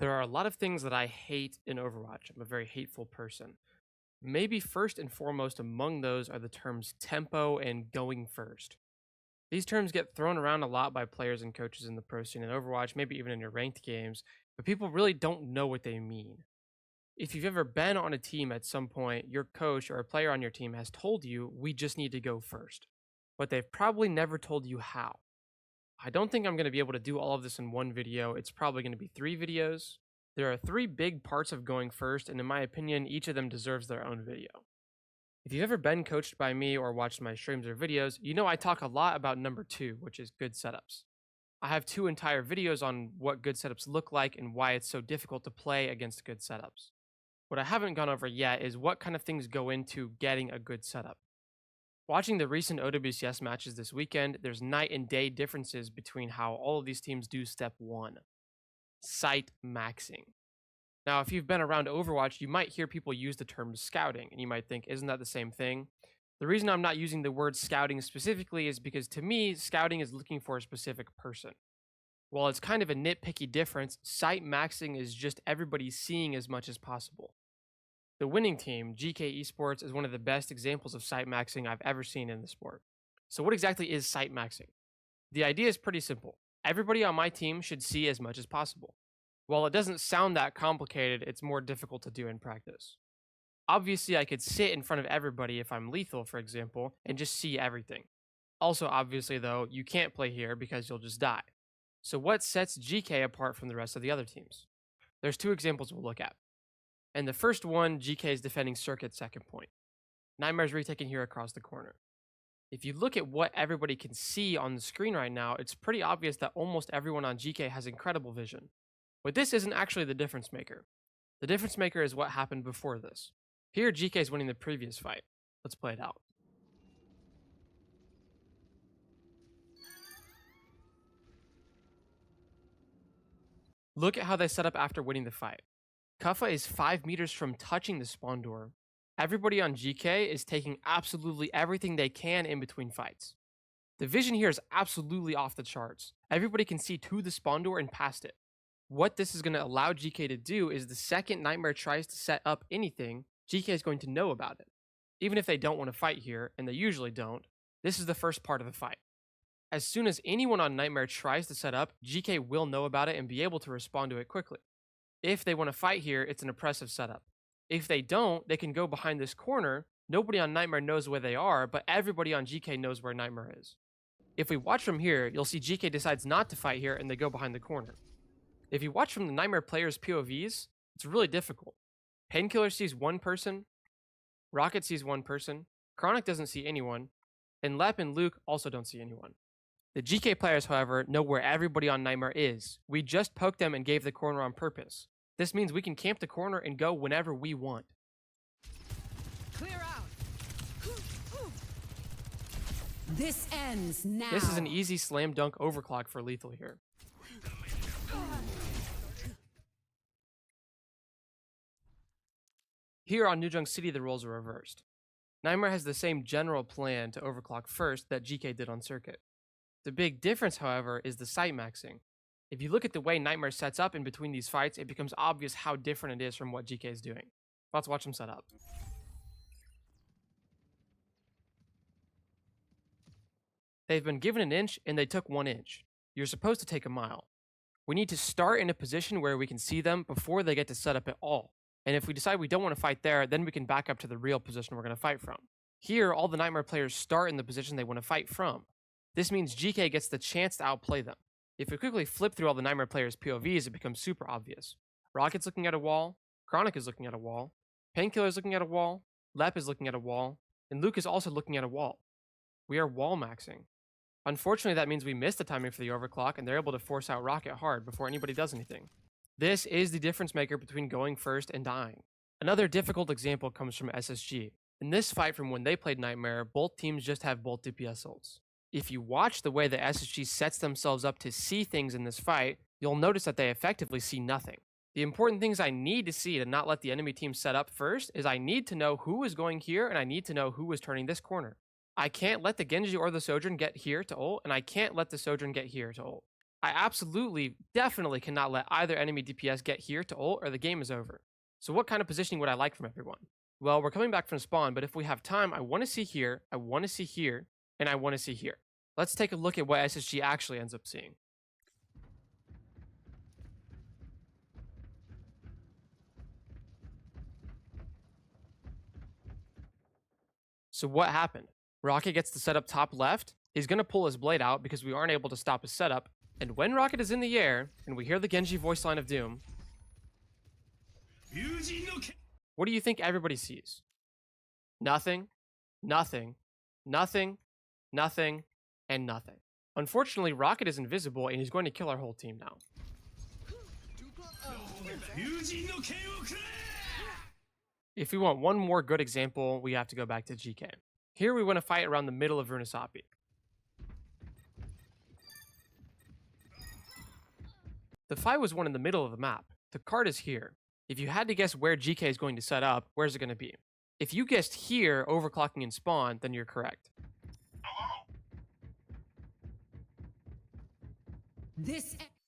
There are a lot of things that I hate in Overwatch. I'm a very hateful person. Maybe first and foremost among those are the terms tempo and going first. These terms get thrown around a lot by players and coaches in the pro scene in Overwatch, maybe even in your ranked games, but people really don't know what they mean. If you've ever been on a team at some point, your coach or a player on your team has told you, we just need to go first. But they've probably never told you how. I don't think I'm going to be able to do all of this in one video. It's probably going to be 3 videos. There are 3 big parts of going first, and in my opinion, each of them deserves their own video. If you've ever been coached by me or watched my streams or videos, you know I talk a lot about number 2, which is good setups. I have 2 entire videos on what good setups look like and why it's so difficult to play against good setups. What I haven't gone over yet is what kind of things go into getting a good setup. Watching the recent OWCS matches this weekend, there's night and day differences between how all of these teams do step 1. Site maxing. Now, if you've been around Overwatch, you might hear people use the term scouting, and you might think, isn't that the same thing? The reason I'm not using the word scouting specifically is because to me, scouting is looking for a specific person. While it's kind of a nitpicky difference, site maxing is just everybody seeing as much as possible. The winning team, GEEKAY Esports, is one of the best examples of site maxing I've ever seen in the sport. So what exactly is site maxing? The idea is pretty simple. Everybody on my team should see as much as possible. While it doesn't sound that complicated, it's more difficult to do in practice. Obviously, I could sit in front of everybody if I'm lethal, for example, and just see everything. Also, obviously, though, you can't play here because you'll just die. So what sets GEEKAY apart from the rest of the other teams? There's 2 examples we'll look at. And the first one, GEEKAY is defending Circuit's second point. Nightmare's retaking here across the corner. If you look at what everybody can see on the screen right now, it's pretty obvious that almost everyone on GEEKAY has incredible vision. But this isn't actually the difference maker. The difference maker is what happened before this. Here, GEEKAY is winning the previous fight. Let's play it out. Look at how they set up after winning the fight. Kuffa is 5 meters from touching the spawn door. Everybody on GEEKAY is taking absolutely everything they can in between fights. The vision here is absolutely off the charts. Everybody can see to the spawn door and past it. What this is going to allow GEEKAY to do is the second Nightmare tries to set up anything, GEEKAY is going to know about it. Even if they don't want to fight here, and they usually don't, this is the first part of the fight. As soon as anyone on Nightmare tries to set up, GEEKAY will know about it and be able to respond to it quickly. If they want to fight here, it's an oppressive setup. If they don't, they can go behind this corner. Nobody on Nightmare knows where they are, but everybody on GEEKAY knows where Nightmare is. If we watch from here, you'll see GEEKAY decides not to fight here and they go behind the corner. If you watch from the Nightmare players' POVs, it's really difficult. Painkiller sees one person, Rocket sees one person, Chronic doesn't see anyone, and Lep and Luke also don't see anyone. The GEEKAY players, however, know where everybody on Nightmare is. We just poked them and gave the corner on purpose. This means we can camp the corner and go whenever we want. Clear out. This ends now. This is an easy slam dunk overclock for lethal here. Here on New Junk City, the roles are reversed. Nightmare has the same general plan to overclock first that GEEKAY did on Circuit. The big difference, however, is the site maxing. If you look at the way Nightmare sets up in between these fights, it becomes obvious how different it is from what GEEKAY is doing. Let's watch him set up. They've been given an inch, and they took 1 inch. You're supposed to take a mile. We need to start in a position where we can see them before they get to set up at all. And if we decide we don't want to fight there, then we can back up to the real position we're going to fight from. Here, all the Nightmare players start in the position they want to fight from. This means GEEKAY gets the chance to outplay them. If we quickly flip through all the Nightmare players' POVs, it becomes super obvious. Rocket's looking at a wall, Chronic is looking at a wall, Painkiller is looking at a wall, Lep is looking at a wall, and Luke is also looking at a wall. We are wall maxing. Unfortunately, that means we miss the timing for the overclock, and they're able to force out Rocket hard before anybody does anything. This is the difference maker between going first and dying. Another difficult example comes from SSG. In this fight from when they played Nightmare, both teams just have bolt DPS ults. If you watch the way the SSG sets themselves up to see things in this fight, you'll notice that they effectively see nothing. The important things I need to see to not let the enemy team set up first is I need to know who is going here and I need to know who is turning this corner. I can't let the Genji or the Sojourn get here to ult, and I can't let the Sojourn get here to ult. I absolutely, definitely cannot let either enemy DPS get here to ult or the game is over. So what kind of positioning would I like from everyone? Well, we're coming back from spawn, but if we have time, I want to see here, I want to see here, and I want to see here. Let's take a look at what SSG actually ends up seeing. So what happened? Rocket gets the setup top left. He's going to pull his blade out because we aren't able to stop his setup. And when Rocket is in the air, and we hear the Genji voice line of doom, what do you think everybody sees? Nothing, nothing, nothing, nothing, and nothing. Unfortunately, Rocket is invisible and he's going to kill our whole team now. If we want one more good example, we have to go back to GK. Here we want to fight around the middle of Runasapi. The fight was won in the middle of the map. The card is here. If you had to guess where GK is going to set up, where's it going to be? If you guessed here, overclocking in spawn, then you're correct.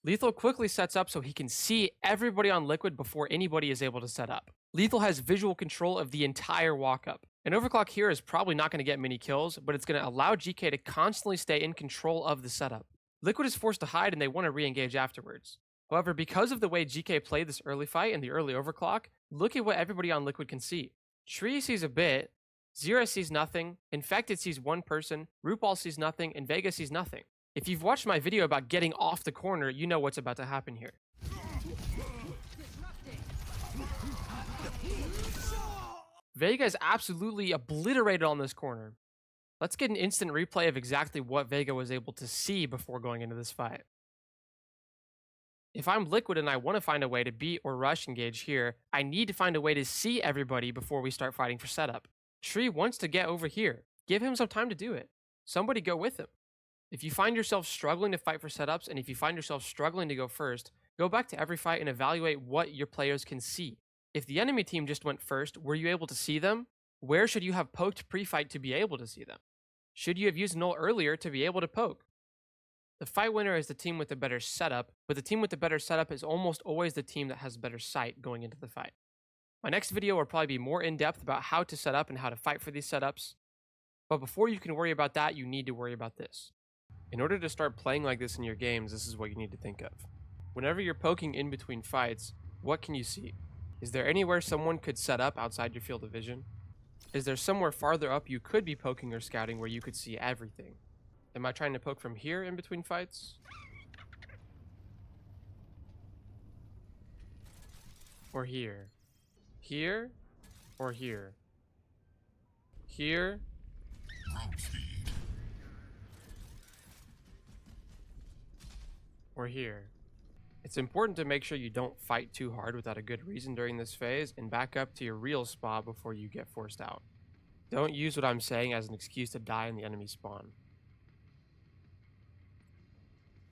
Lethal quickly sets up so he can see everybody on Liquid before anybody is able to set up. Lethal has visual control of the entire walk-up. An overclock here is probably not going to get many kills, but it's going to allow GK to constantly stay in control of the setup. Liquid is forced to hide and they want to re-engage afterwards. However, because of the way GK played this early fight and the early overclock, look at what everybody on Liquid can see. Tree sees a bit, Zera sees nothing, Infected sees one person, RuPaul sees nothing, and Vega sees nothing. If you've watched my video about getting off the corner, you know what's about to happen here. Vega is absolutely obliterated on this corner. Let's get an instant replay of exactly what Vega was able to see before going into this fight. If I'm Liquid and I want to find a way to beat or rush engage here, I need to find a way to see everybody before we start fighting for setup. Tree wants to get over here. Give him some time to do it. Somebody go with him. If you find yourself struggling to fight for setups, and if you find yourself struggling to go first, go back to every fight and evaluate what your players can see. If the enemy team just went first, were you able to see them? Where should you have poked pre-fight to be able to see them? Should you have used null earlier to be able to poke? The fight winner is the team with the better setup, but the team with the better setup is almost always the team that has better sight going into the fight. My next video will probably be more in-depth about how to set up and how to fight for these setups. But before you can worry about that, you need to worry about this. In order to start playing like this in your games, this is what you need to think of. Whenever you're poking in between fights, what can you see? Is there anywhere someone could set up outside your field of vision? Is there somewhere farther up you could be poking or scouting where you could see everything? Am I trying to poke from here in between fights? Or here? Here? Or here? Here? Or here? It's important to make sure you don't fight too hard without a good reason during this phase and back up to your real spot before you get forced out. Don't use what I'm saying as an excuse to die in the enemy spawn.